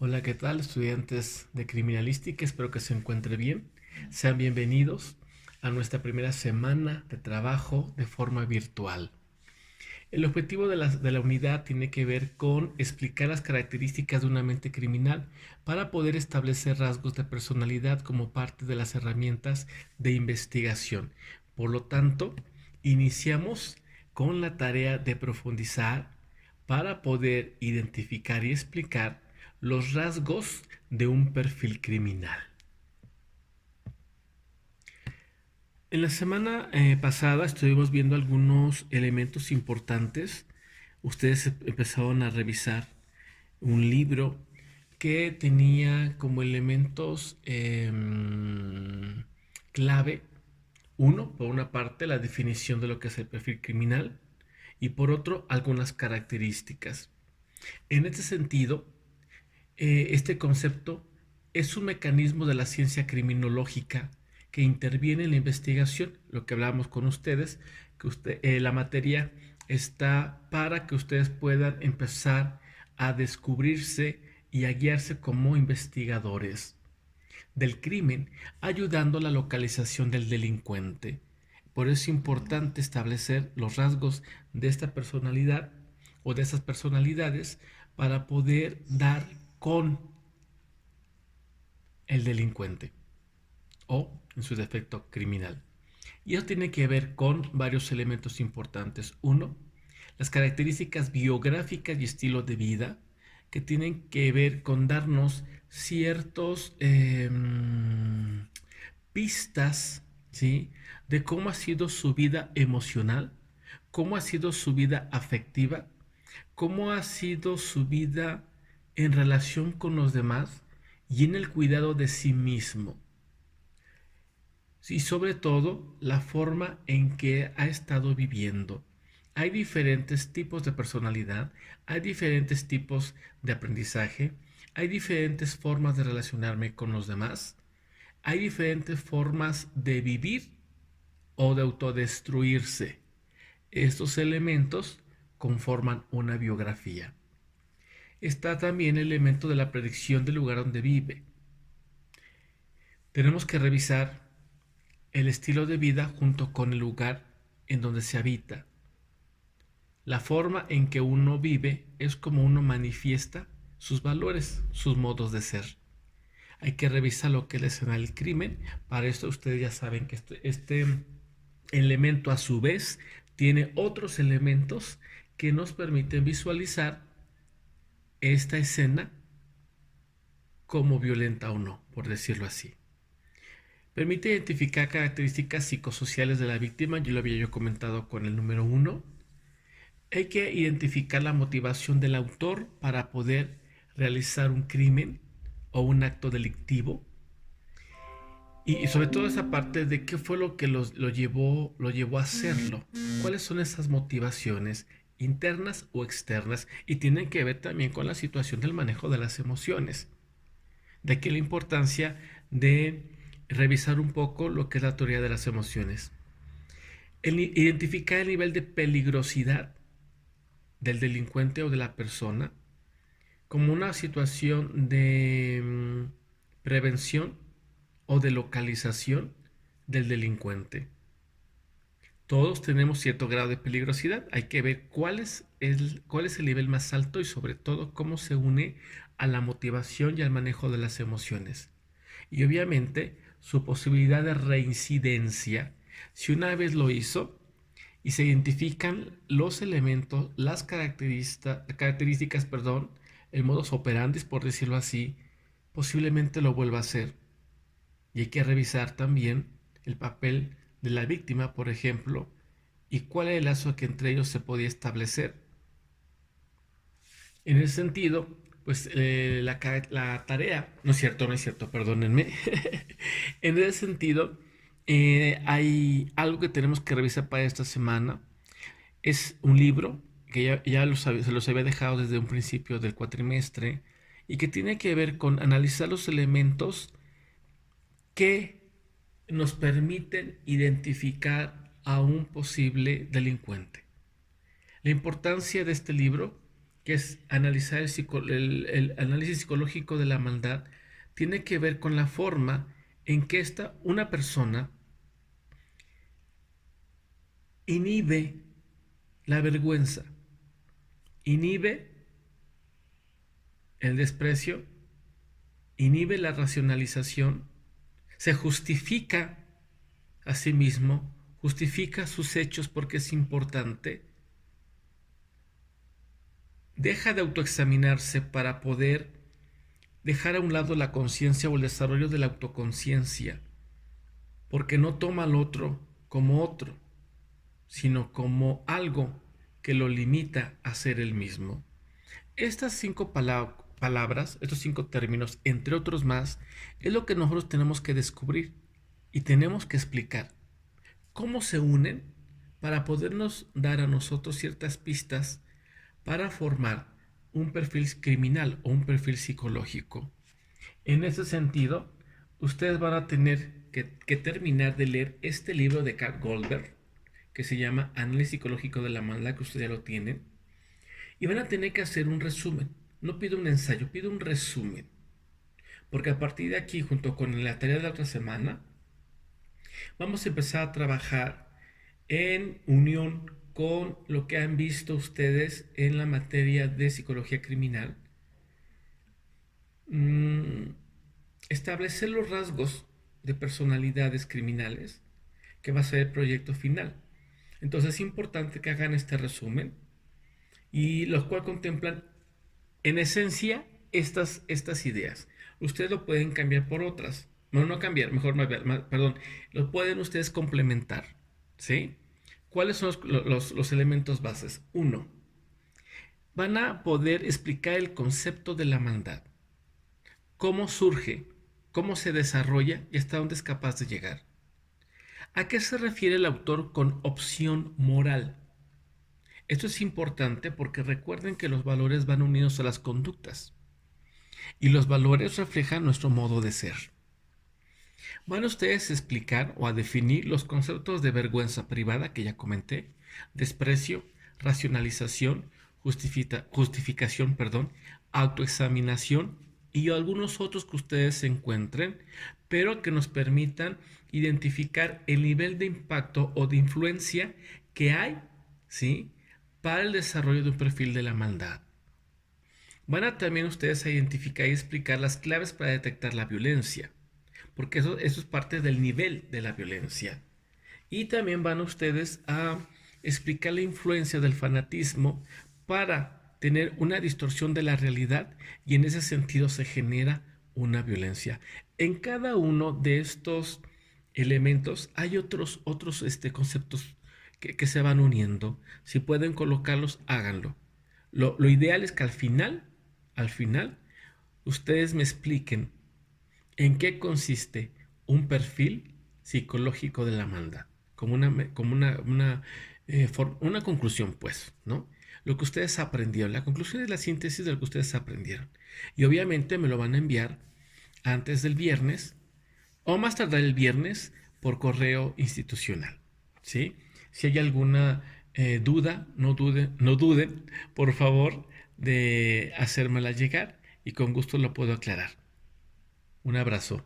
Hola, ¿qué tal, estudiantes de criminalística? Espero que se encuentre bien. Sean bienvenidos a nuestra primera semana de trabajo de forma virtual. El objetivo de la unidad tiene que ver con explicar las características de una mente criminal para poder establecer rasgos de personalidad como parte de las herramientas de investigación. Por lo tanto, iniciamos con la tarea de profundizar para poder identificar y explicar los rasgos de un perfil criminal. En la semana pasada estuvimos viendo algunos elementos importantes. Ustedes empezaron a revisar un libro que tenía como elementos clave, uno, por una parte, la definición de lo que es el perfil criminal y por otro, algunas características. En este sentido, este concepto es un mecanismo de la ciencia criminológica que interviene en la investigación, lo que hablábamos con ustedes, que la materia está para que ustedes puedan empezar a descubrirse y a guiarse como investigadores del crimen, ayudando a la localización del delincuente. Por eso es importante establecer los rasgos de esta personalidad o de esas personalidades para poder dar con el delincuente o, en su defecto, criminal. Y eso tiene que ver con varios elementos importantes. Uno, las características biográficas y estilo de vida que tienen que ver con darnos ciertos pistas, ¿sí? De cómo ha sido su vida emocional, cómo ha sido su vida afectiva, cómo ha sido su vida en relación con los demás y en el cuidado de sí mismo. Y sobre todo la forma en que ha estado viviendo. Hay diferentes tipos de personalidad, hay diferentes tipos de aprendizaje, hay diferentes formas de relacionarme con los demás, hay diferentes formas de vivir o de autodestruirse. Estos elementos conforman una biografía. Está también el elemento de la predicción del lugar donde vive. Tenemos que revisar el estilo de vida junto con el lugar en donde se habita. La forma en que uno vive es como uno manifiesta sus valores, sus modos de ser. Hay que revisar lo que es la escena del crimen. Para esto ustedes ya saben que este elemento a su vez tiene otros elementos que nos permiten visualizar esta escena como violenta o no, por decirlo así. Permite identificar características psicosociales de la víctima, yo lo había yo comentado con el número uno. Hay que identificar la motivación del autor para poder realizar un crimen o un acto delictivo. Y sobre todo esa parte de qué fue lo que lo llevó a hacerlo. ¿Cuáles son esas motivaciones internas o externas? Y tienen que ver también con la situación del manejo de las emociones. De aquí la importancia de revisar un poco lo que es la teoría de las emociones. Identificar el nivel de peligrosidad del delincuente o de la persona como una situación de prevención o de localización del delincuente. Todos tenemos cierto grado de peligrosidad. Hay que ver cuál es el nivel más alto y sobre todo cómo se une a la motivación y al manejo de las emociones. Y obviamente su posibilidad de reincidencia. Si una vez lo hizo y se identifican los elementos, las características, perdón, el modus operandi, por decirlo así, posiblemente lo vuelva a hacer. Y hay que revisar también el papel de la víctima, por ejemplo, y cuál es el lazo que entre ellos se podía establecer. En ese sentido, pues la tarea, no es cierto, perdónenme. En ese sentido, hay algo que tenemos que revisar para esta semana. Es un libro que ya se los había dejado desde un principio del cuatrimestre y que tiene que ver con analizar los elementos que nos permiten identificar a un posible delincuente. La importancia de este libro que es analizar el análisis psicológico de la maldad, tiene que ver con la forma en que una persona inhibe la vergüenza, inhibe el desprecio, inhibe la racionalización, se justifica a sí mismo, justifica sus hechos porque es importante, deja de autoexaminarse para poder dejar a un lado la conciencia o el desarrollo de la autoconciencia, porque no toma al otro como otro, sino como algo que lo limita a ser el mismo. Estas 5 palabras, estos 5 términos, entre otros más, es lo que nosotros tenemos que descubrir y tenemos que explicar cómo se unen para podernos dar a nosotros ciertas pistas para formar un perfil criminal o un perfil psicológico. En ese sentido, ustedes van a tener que terminar de leer este libro de Carl Goldberg, que se llama Análisis Psicológico de la Maldad, que ustedes ya lo tienen, y van a tener que hacer un resumen. No pido un ensayo, pido un resumen. Porque a partir de aquí, junto con la tarea de la otra semana, vamos a empezar a trabajar en unión con lo que han visto ustedes en la materia de psicología criminal. Establecer los rasgos de personalidades criminales, que va a ser el proyecto final. Entonces es importante que hagan este resumen y los cuales contemplan en esencia estas ideas. Ustedes lo pueden cambiar por otras. Bueno, no cambiar, mejor, perdón, lo pueden ustedes complementar. ¿Sí? ¿Cuáles son los elementos bases? 1. Van a poder explicar el concepto de la maldad. Cómo surge, cómo se desarrolla y hasta dónde es capaz de llegar. ¿A qué se refiere el autor con opción moral? Esto es importante porque recuerden que los valores van unidos a las conductas y los valores reflejan nuestro modo de ser. Van ustedes a explicar o a definir los conceptos de vergüenza privada que ya comenté, desprecio, racionalización, justificación, autoexaminación y algunos otros que ustedes se encuentren, pero que nos permitan identificar el nivel de impacto o de influencia que hay, ¿sí?, para el desarrollo de un perfil de la maldad. Van a también ustedes a identificar y explicar las claves para detectar la violencia, porque eso es parte del nivel de la violencia. Y también van ustedes a explicar la influencia del fanatismo para tener una distorsión de la realidad y en ese sentido se genera una violencia. En cada uno de estos elementos hay otros conceptos que se van uniendo. Si pueden colocarlos, háganlo. Lo ideal es que al final, ustedes me expliquen en qué consiste un perfil psicológico de la maldad. Como una conclusión, pues, ¿no? Lo que ustedes aprendieron. La conclusión es la síntesis de lo que ustedes aprendieron. Y obviamente me lo van a enviar antes del viernes o más tardar el viernes por correo institucional, ¿sí? Si hay alguna duda, no duden, por favor, de hacérmela llegar y con gusto lo puedo aclarar. Un abrazo.